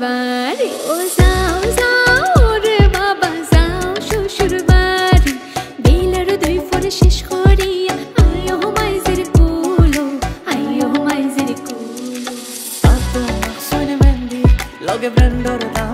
বাড়ি ও যাও যাও রে বাবা যাও শ্বশুর বাড়ি বেলার দুই ফোরে শেষ করিয়া আইও মাইজের কুলো আইও মাইজের কুলো Tanto sono mendi, lo che prendo da